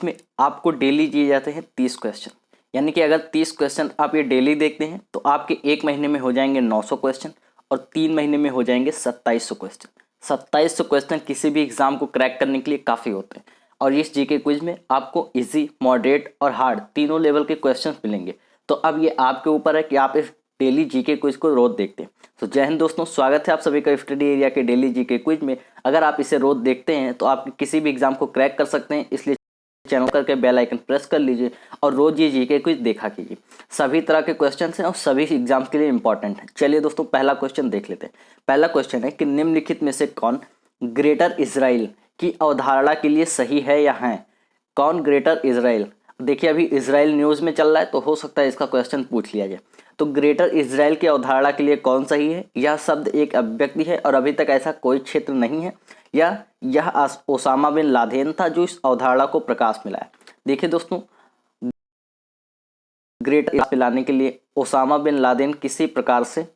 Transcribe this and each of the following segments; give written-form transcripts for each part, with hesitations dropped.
में आपको डेली दिए जाते हैं 30 क्वेश्चन, यानी कि अगर 30 क्वेश्चन आप ये डेली देखते हैं तो आपके 1 महीने में हो जाएंगे 900 क्वेश्चन और 3 महीने में हो जाएंगे 2700 क्वेश्चन। 2700 क्वेश्चन किसी भी एग्जाम को क्रैक करने के लिए काफ़ी होते हैं और इस जीके क्विज में आपको इजी, मॉडरेट और हार्ड तीनों लेवल के क्वेश्चन मिलेंगे। तो अब ये आपके ऊपर है कि आप इस डेली जीके क्विज को रोज देखते हैं। तो जय हिंद दोस्तों, स्वागत है आप सभी का स्टडी एरिया के डेली जीके क्विज में। अगर आप इसे रोज देखते हैं तो आप किसी भी एग्जाम को क्रैक कर सकते हैं, इसलिए चैनल करके बेल आइकन प्रेस कर लीजिए और रोज ये जीके क्विज देखा कीजिए। सभी तरह के क्वेश्चन हैं और सभी एग्जाम के लिए इंपॉर्टेंट है। चलिए दोस्तों, पहला क्वेश्चन देख लेते हैं। पहला क्वेश्चन है कि निम्नलिखित में से कौन ग्रेटर इजराइल की अवधारणा के लिए सही है या है? कौन ग्रेटर इजराइल? देखिए, अभी इजराइल न्यूज़ में चल रहा है तो हो सकता है इसका क्वेश्चन पूछ लिया जाए। तो ग्रेटर इजराइल की अवधारणा के लिए कौन सही है? यह शब्द एक अभिव्यक्ति है और अभी तक ऐसा कोई क्षेत्र नहीं है, या यह ओसामा बिन लादेन था जो इस अवधारणा को प्रकाश में लाया। देखिए दोस्तों, ग्रेटर पिलाने के लिए ओसामा बिन लादेन किसी प्रकार से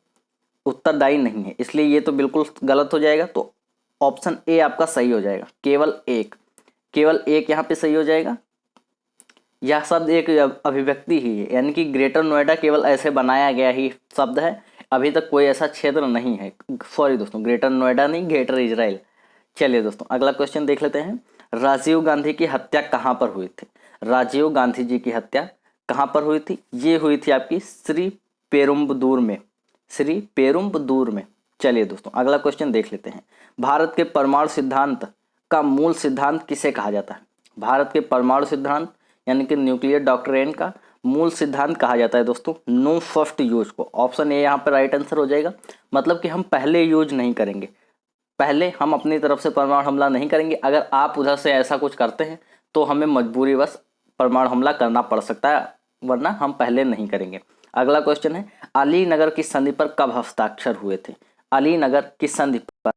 उत्तरदायी नहीं है, इसलिए ये तो बिल्कुल गलत हो जाएगा। तो ऑप्शन ए आपका सही हो जाएगा। केवल एक यहाँ पे सही हो जाएगा। यह शब्द एक अभिव्यक्ति ही है, यानी कि ग्रेटर नोएडा केवल ऐसे बनाया गया ही शब्द है, अभी तक कोई ऐसा क्षेत्र नहीं है। सॉरी दोस्तों, ग्रेटर नोएडा नहीं, ग्रेटर इजराइल। चलिए दोस्तों, अगला क्वेश्चन देख लेते हैं। राजीव गांधी की हत्या कहाँ पर हुई थी? राजीव गांधी जी की हत्या कहाँ पर हुई थी? ये हुई थी आपकी श्री पेरुम्बदूर में। चलिए दोस्तों, अगला क्वेश्चन देख लेते हैं। भारत के परमाणु सिद्धांत का मूल सिद्धांत किसे कहा जाता है? भारत के परमाणु सिद्धांत यानी कि न्यूक्लियर डॉक्ट्रिन का मूल सिद्धांत कहा जाता है दोस्तों नो फर्स्ट यूज को। ऑप्शन ए यहाँ पर राइट आंसर हो जाएगा। मतलब कि हम पहले यूज नहीं करेंगे, पहले हम अपनी तरफ से परमाणु हमला नहीं करेंगे। अगर आप उधर से ऐसा कुछ करते हैं तो हमें मजबूरीवश परमाणु हमला करना पड़ सकता है, वरना हम पहले नहीं करेंगे। अगला क्वेश्चन है, अलीनगर की संधि पर कब हस्ताक्षर हुए थे? अलीनगर की संधि पर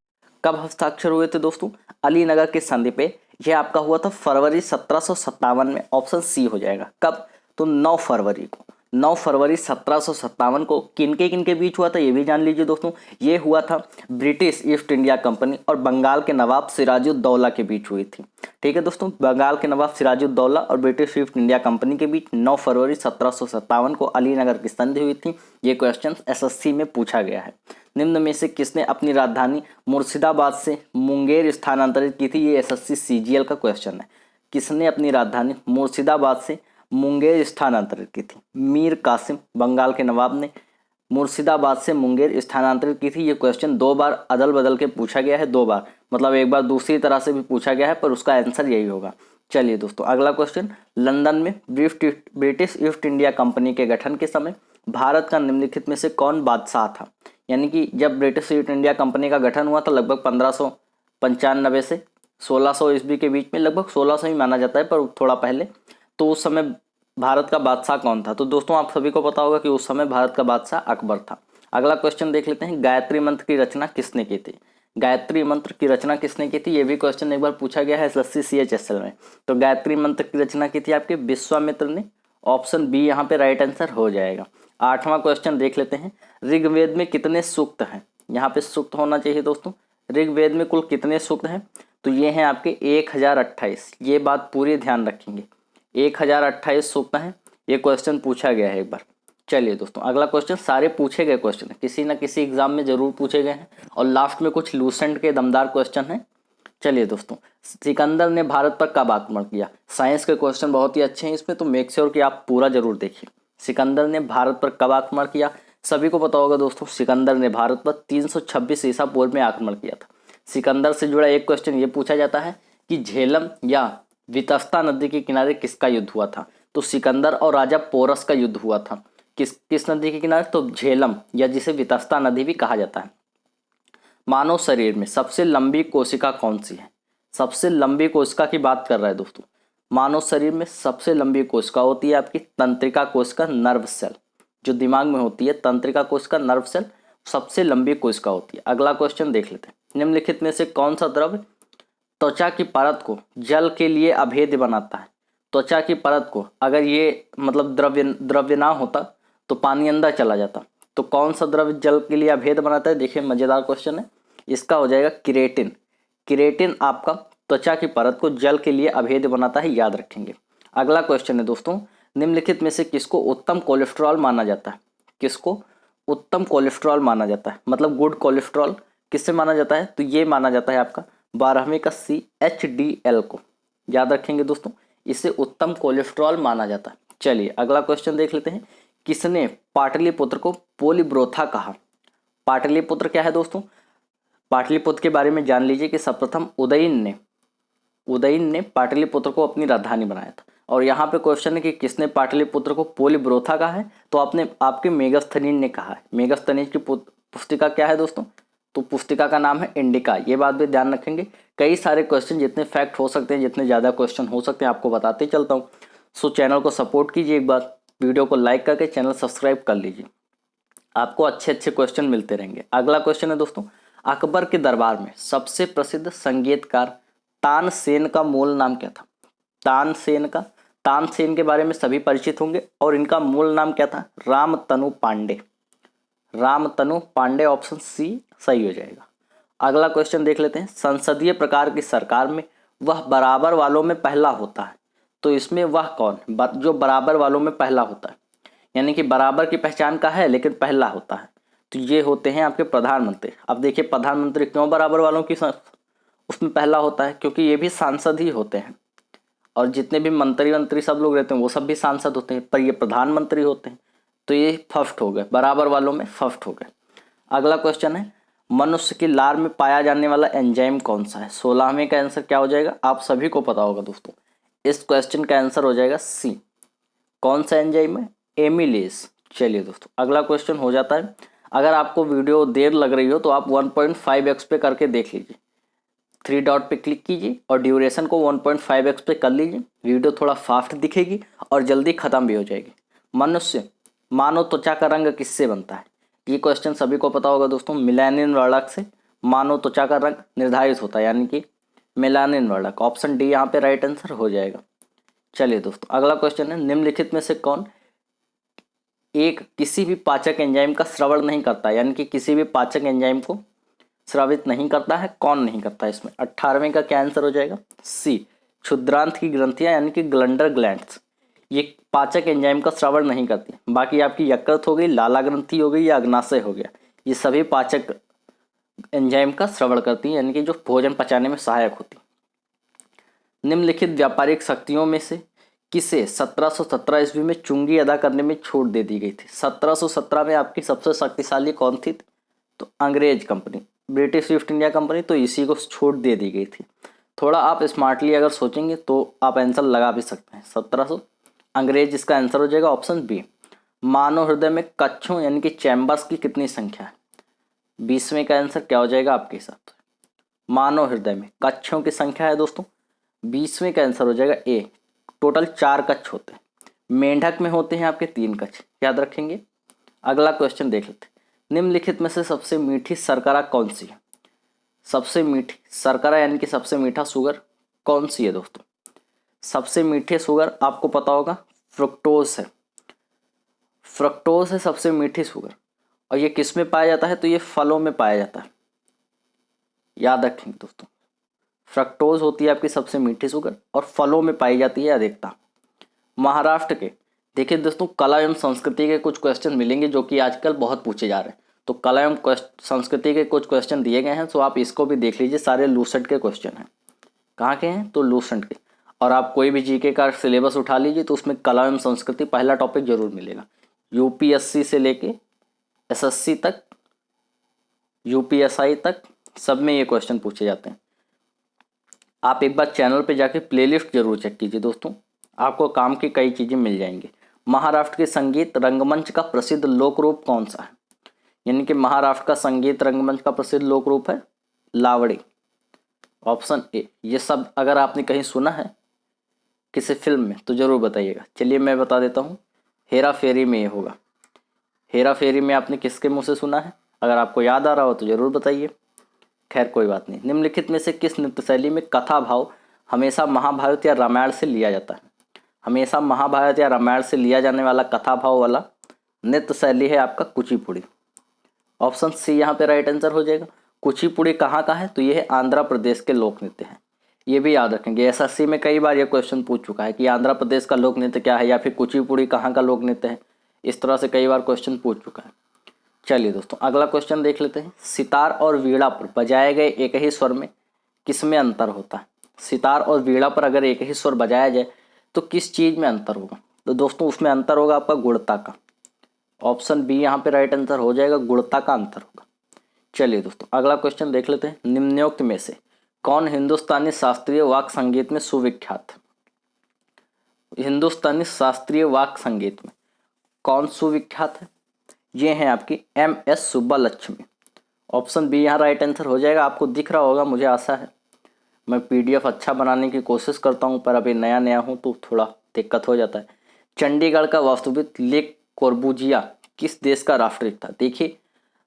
कब हस्ताक्षर हुए थे दोस्तों? अलीनगर की संधि पे यह आपका हुआ था फरवरी 1757 में। ऑप्शन सी हो जाएगा। कब? तो 9 फरवरी को। 9 फरवरी 1757 को किनके बीच हुआ था ये भी जान लीजिए दोस्तों। ये हुआ था ब्रिटिश ईस्ट इंडिया कंपनी और बंगाल के नवाब सिराजुद्दौला के बीच हुई थी। ठीक है दोस्तों, बंगाल के नवाब सिराजुद्दौला और ब्रिटिश ईस्ट इंडिया कंपनी के बीच 9 फरवरी 1757 को अलीनगर की संधि हुई थी। ये क्वेश्चन एसएससी में पूछा गया है। निम्न में से किसने अपनी राजधानी मुर्शिदाबाद से मुंगेर स्थानांतरित की थी? ये एसएससी सीजीएल का क्वेश्चन है। किसने अपनी राजधानी मुर्शिदाबाद से मुंगेर स्थानांतरित की थी? मीर कासिम, बंगाल के नवाब ने मुर्शिदाबाद से मुंगेर स्थानांतरित की थी। ये क्वेश्चन 2 बार अदल बदल के पूछा गया है, 2 बार, मतलब एक बार दूसरी तरह से भी पूछा गया है, पर उसका आंसर यही होगा। चलिए दोस्तों, अगला क्वेश्चन, लंदन में ब्रिटिश ईस्ट इंडिया कंपनी के गठन के समय भारत का निम्नलिखित में से कौन बादशाह था? यानी कि जब ब्रिटिश ईस्ट इंडिया कंपनी का गठन हुआ था लगभग 1595 से 1600 ईस्वी के बीच में, लगभग 1600 ही माना जाता है पर थोड़ा पहले। तो उस समय भारत का बादशाह कौन था? तो दोस्तों आप सभी को पता होगा कि उस समय भारत का बादशाह अकबर था। अगला क्वेश्चन देख लेते हैं, गायत्री मंत्र की रचना किसने की थी? गायत्री मंत्र की रचना किसने की थी? ये भी क्वेश्चन एक बार पूछा गया है एसएससी CHSL में। तो गायत्री मंत्र की रचना की थी आपके विश्वामित्र ने। ऑप्शन बी यहाँ पे राइट आंसर हो जाएगा। 8वां क्वेश्चन देख लेते हैं, ऋग्वेद में कितने सूक्त हैं? यहाँ पे सूक्त होना चाहिए दोस्तों। ऋग्वेद में कुल कितने सूक्त हैं? तो ये हैं आपके 1028। ये बात पूरी ध्यान रखेंगे, 1028 सूक्त हैं। ये क्वेश्चन पूछा गया है एक बार। चलिए दोस्तों, अगला क्वेश्चन, सारे पूछे गए क्वेश्चन है, किसी ना किसी एग्जाम में जरूर पूछे गए हैं और लास्ट में कुछ लूसेंट के दमदार क्वेश्चन हैं। चलिए दोस्तों, सिकंदर ने भारत पर कब आक्रमण किया? साइंस के क्वेश्चन बहुत ही अच्छे हैं इसमें, तो मेक श्योर कि आप पूरा जरूर देखिए। सिकंदर ने भारत पर कब आक्रमण किया? सभी को पता होगा दोस्तों, सिकंदर ने भारत पर 326 ईसा पूर्व में आक्रमण किया था। सिकंदर से जुड़ा एक क्वेश्चन ये पूछा जाता है कि झेलम या वितस्ता नदी के किनारे किसका युद्ध हुआ था? तो सिकंदर और राजा पोरस का युद्ध हुआ था। किस नदी के किनारे? तो झेलम, या जिसे वितस्ता नदी भी कहा जाता है। मानव शरीर में सबसे लंबी कोशिका कौन सी है? सबसे लंबी कोशिका की बात कर रहा है दोस्तों। मानव शरीर में सबसे लंबी कोशिका होती है आपकी तंत्रिका कोशिका, नर्व सेल, जो दिमाग में होती है तंत्रिका कोशिका, नर्व सेल सबसे लंबी कोशिका होती है। अगला क्वेश्चन देख लेते हैं, निम्नलिखित में से कौन सा द्रव्य त्वचा की परत को जल के लिए अभेद्य बनाता है? त्वचा की परत को अगर ये मतलब द्रव्य ना होता तो पानी अंदर चला जाता। तो कौन सा द्रव्य जल के लिए अभेद्य बनाता है? देखिए, मजेदार क्वेश्चन है। इसका हो जाएगा किरेटिन। किरेटिन आपका त्वचा की परत को जल के लिए अभेद्य बनाता है, याद रखेंगे। अगला क्वेश्चन है दोस्तों, निम्नलिखित में से किसको उत्तम कोलेस्ट्रॉल माना जाता है? किसको उत्तम कोलेस्ट्रॉल माना जाता है, मतलब गुड कोलेस्ट्रॉल किससे माना जाता है? तो ये माना जाता है आपका 12वें का CHDL को, याद रखेंगे दोस्तों, इसे उत्तम कोलेस्ट्रॉल माना जाता है। चलिए अगला क्वेश्चन देख लेते हैं, किसने पाटलिपुत्र को पोलीब्रोथा कहा? पाटलिपुत्र क्या है दोस्तों? पाटलिपुत्र के बारे में जान लीजिए कि सर्वप्रथम उदयन ने पाटलिपुत्र को अपनी राजधानी बनाया था। और यहाँ पे क्वेश्चन है कि किसने पाटलिपुत्र को पोलीब्रोथा कहा है? तो आपके मेगास्थनीज ने कहा है। मेगास्थनीज की पुस्तिका क्या है दोस्तों? तो पुस्तिका का नाम है इंडिका। ये बात भी ध्यान रखेंगे। कई सारे क्वेश्चन, जितने फैक्ट हो सकते हैं, जितने ज़्यादा क्वेश्चन हो सकते हैं, आपको बताते चलता हूँ। सो चैनल को सपोर्ट कीजिए, एक बार वीडियो को लाइक करके चैनल सब्सक्राइब कर लीजिए, आपको अच्छे अच्छे क्वेश्चन मिलते रहेंगे। अगला क्वेश्चन है दोस्तों, अकबर के दरबार में सबसे प्रसिद्ध संगीतकार तानसेन का मूल नाम क्या था? तानसेन के बारे में सभी परिचित होंगे, और इनका मूल नाम क्या था? रामतनु पांडे, ऑप्शन सी सही हो जाएगा। अगला क्वेश्चन देख लेते हैं, संसदीय प्रकार की सरकार में वह बराबर वालों में पहला होता है। तो इसमें वह कौन, जो बराबर वालों में पहला होता है, यानी कि बराबर की पहचान का है लेकिन पहला होता है, तो ये होते हैं आपके प्रधानमंत्री। अब देखिए प्रधानमंत्री क्यों बराबर वालों की उसमें पहला होता है? क्योंकि ये भी सांसद ही होते हैं, और जितने भी मंत्री सब लोग रहते हैं वो सब भी सांसद होते हैं, पर ये प्रधानमंत्री होते हैं, तो ये फर्स्ट हो गए, बराबर वालों में फर्स्ट हो गए। अगला क्वेश्चन है, मनुष्य की लार में पाया जाने वाला एंजाइम कौन सा है? 16वें का आंसर क्या हो जाएगा? आप सभी को पता होगा दोस्तों, इस क्वेश्चन का आंसर हो जाएगा सी। कौन सा एंजाइम है? एमिलेज। चलिए दोस्तों अगला क्वेश्चन हो जाता है, अगर आपको वीडियो देर लग रही हो तो आप 1.5x पे करके देख लीजिए, 3 डॉट पे क्लिक कीजिए और ड्यूरेशन को 1.5x पे कर लीजिए, वीडियो थोड़ा फास्ट दिखेगी और जल्दी ख़त्म भी हो जाएगी। मनुष्य मानव त्वचा का रंग किससे बनता है? ये क्वेश्चन सभी को पता होगा दोस्तों, मेलानिन वर्णक से मानव त्वचा का रंग निर्धारित होता है, यानी कि मेलानिन वर्णक, ऑप्शन डी यहाँ पे राइट आंसर हो जाएगा। चलिए दोस्तों अगला क्वेश्चन है, निम्नलिखित में से कौन एक किसी भी पाचक एंजाइम का श्रवण नहीं करता, यानी कि किसी भी पाचक एंजाइम को स्रावित नहीं करता है? कौन नहीं करता है इसमें? 18वें का क्या आंसर हो जाएगा? सी, क्षुद्रांत की ग्रंथियां, यानी कि ग्लंडर ग्लैंड्स, ये पाचक एंजाइम का श्रवण नहीं करती। बाकी आपकी यकृत हो गई, लाला ग्रंथि हो गई या अग्नाशय हो गया, ये सभी पाचक एंजाइम का श्रवण करती हैं, यानी कि जो भोजन पचाने में सहायक होती। निम्नलिखित व्यापारिक शक्तियों में से किसे 1717 ईस्वी में चुंगी अदा करने में छूट दे दी गई थी? 1717 में आपकी सबसे शक्तिशाली कौन थी? तो अंग्रेज company, British east India company, तो इसी को छूट दे दी गई थी। थोड़ा आप स्मार्टली अगर सोचेंगे तो आप आंसर लगा भी सकते हैं। 1700 अंग्रेज, इसका आंसर हो जाएगा ऑप्शन बी। मानव हृदय में कक्षों यानी कि चैम्बर्स की कितनी संख्या है? 20वें का आंसर क्या हो जाएगा आपके हिसाब से? मानव हृदय में कक्षों की संख्या है दोस्तों 20वें का आंसर हो जाएगा ए। टोटल 4 कक्ष होते हैं। मेंढक में होते हैं आपके 3 कक्ष, याद रखेंगे। अगला क्वेश्चन देख लेते हैं, निम्नलिखित में से सबसे मीठी शर्करा कौन सी है? सबसे मीठी शर्करा यानी कि सबसे मीठा शुगर कौन सी है दोस्तों? सबसे मीठे शुगर आपको पता होगा फ्रुक्टोज है। फ्रुक्टोज है सबसे मीठी शुगर, और ये किस में पाया जाता है? तो ये फलों में पाया जाता है, याद रखेंगे दोस्तों। फ्रक्टोज होती है आपकी सबसे मीठी शुगर और फलों में पाई जाती है अधिकता। महाराष्ट्र के देखिए दोस्तों, कला एवं संस्कृति के कुछ क्वेश्चन मिलेंगे जो कि आजकल बहुत पूछे जा रहे हैं, तो कला एवं संस्कृति के कुछ क्वेश्चन दिए गए हैं, तो आप इसको भी देख लीजिए। सारे लूसेंट के क्वेश्चन हैं। कहाँ के हैं? तो लूसेंट के। और आप कोई भी जीके का सिलेबस उठा लीजिए तो उसमें कला एवं संस्कृति पहला टॉपिक जरूर मिलेगा। यूपीएससी से लेके एसएससी तक, यूपीएसआई तक, सब में ये क्वेश्चन पूछे जाते हैं। आप एक बार चैनल पे जाके प्लेलिस्ट जरूर चेक कीजिए दोस्तों, आपको काम की कई चीज़ें मिल जाएंगी। महाराष्ट्र के संगीत रंगमंच का प्रसिद्ध लोक रूप कौन सा है? यानी कि महाराष्ट्र का संगीत रंगमंच का प्रसिद्ध लोक रूप है लावड़ी, ऑप्शन ए। ये सब अगर आपने कहीं सुना है किसी फिल्म में तो ज़रूर बताइएगा। चलिए मैं बता देता हूँ, हेरा फेरी में ये होगा। हेरा फेरी में आपने किसके मुँह से सुना है? अगर आपको याद आ रहा हो तो ज़रूर बताइए। खैर कोई बात नहीं। निम्नलिखित में से किस नृत्य शैली में कथा भाव हमेशा महाभारत या रामायण से लिया जाता है? हमेशा महाभारत या रामायण से लिया जाने वाला कथा भाव वाला नृत्य शैली है आपका कुचिपुड़ी, ऑप्शन सी यहाँ पे राइट आंसर हो जाएगा। कुचिपुड़ी कहाँ का है? तो ये है आंध्र प्रदेश के लोक नृत्य है। ये भी याद रखेंगे, एसएससी में कई बार ये क्वेश्चन पूछ चुका है कि आंध्र प्रदेश का लोक नृत्य क्या है, या फिर कुचिपुड़ी कहाँ का लोक नृत्य है। इस तरह से कई बार क्वेश्चन पूछ चुका है। चलिए दोस्तों अगला क्वेश्चन देख लेते हैं। सितार और वीणा पर बजाए गए एक ही स्वर में किसमें अंतर होता है। सितार और वीणा पर अगर एक ही स्वर बजाया जाए तो किस चीज़ में अंतर होगा। तो दोस्तों उसमें अंतर होगा आपका गुणता का। ऑप्शन बी यहाँ पे राइट आंसर हो जाएगा, गुणता का अंतर होगा। चलिए दोस्तों अगला क्वेश्चन देख लेते हैं। निम्नोक्त में से कौन हिंदुस्तानी शास्त्रीय वाक संगीत में सुविख्यात है। हिंदुस्तानी शास्त्रीय वाक संगीत में कौन सुविख्यात है। ये हैं आपकी MS सुब्बालक्ष्मी। ऑप्शन बी यहाँ राइट आंसर हो जाएगा। आपको दिख रहा होगा, मुझे आशा है। मैं PDF अच्छा बनाने की कोशिश करता हूँ, पर अभी नया नया हूँ तो थोड़ा दिक्कत हो जाता है। चंडीगढ़ का वास्तुविद ले कोर्बुजिया किस देश का राष्ट्रपति था। देखिए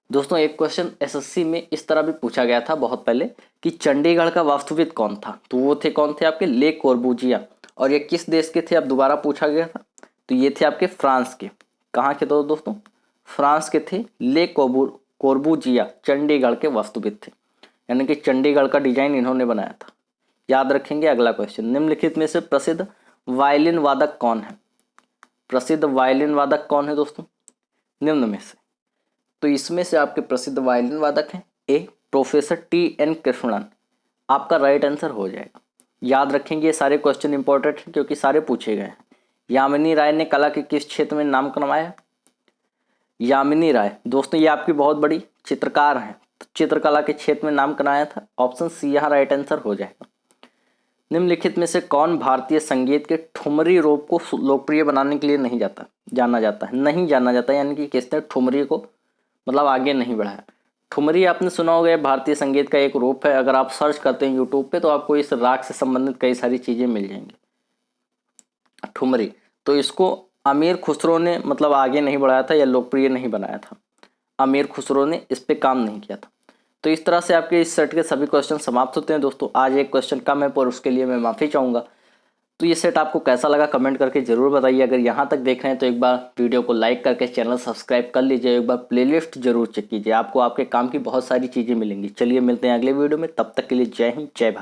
दोस्तों एक क्वेश्चन SSC में इस तरह भी पूछा गया था बहुत पहले कि चंडीगढ़ का वास्तुविद कौन था। तो वो थे कौन थे आपके ले कोर्बुजिया। और ये किस देश के थे अब दोबारा पूछा गया था। तो ये थे आपके फ्रांस के। कहाँ के तो दोस्तों फ्रांस के थे ले कोर्बुजिया, चंडीगढ़ के वास्तुविद थे। यानी कि चंडीगढ़ का डिजाइन इन्होंने बनाया था। याद रखेंगे। अगला क्वेश्चन, निम्नलिखित में से प्रसिद्ध वायलिन वादक कौन है। प्रसिद्ध वायलिन वादक कौन है दोस्तों निम्न में से। तो इसमें से आपके प्रसिद्ध वायलिन वादक हैं ए प्रोफेसर TN कृष्णन। आपका राइट आंसर हो जाएगा। याद रखेंगे ये सारे क्वेश्चन इंपॉर्टेंट हैं क्योंकि सारे पूछे गए हैं। यामिनी राय ने कला के किस क्षेत्र में नाम कमाया। यामिनी राय दोस्तों ये आपकी बहुत बड़ी चित्रकार हैं, चित्रकला के क्षेत्र में नाम कमाया था। ऑप्शन सी यहाँ राइट आंसर हो जाएगा। निम्नलिखित में से कौन भारतीय संगीत के ठुमरी रूप को लोकप्रिय बनाने के लिए नहीं जाना जाता यानी कि किसने ठुमरी को मतलब आगे नहीं बढ़ाया। ठुमरी आपने सुना होगा, भारतीय संगीत का एक रूप है। अगर आप सर्च करते हैं यूट्यूब पे तो आपको इस राग से संबंधित कई सारी चीज़ें मिल जाएंगी। ठुमरी तो इसको अमीर खुसरो ने मतलब आगे नहीं बढ़ाया था या लोकप्रिय नहीं बनाया था। अमीर खुसरो ने इस पे काम नहीं किया था। तो इस तरह से आपके इस सेट के सभी क्वेश्चन समाप्त होते हैं दोस्तों। आज एक क्वेश्चन कम है पर उसके लिए मैं माफ़ी चाहूँगा। तो ये सेट आपको कैसा लगा कमेंट करके ज़रूर बताइए। अगर यहाँ तक देख रहे हैं तो एक बार वीडियो को लाइक करके चैनल सब्सक्राइब कर लीजिए। एक बार प्लेलिस्ट जरूर चेक कीजिए, आपको आपके काम की बहुत सारी चीज़ें मिलेंगी। चलिए मिलते हैं अगले वीडियो में, तब तक के लिए जय हिंद जय भारत।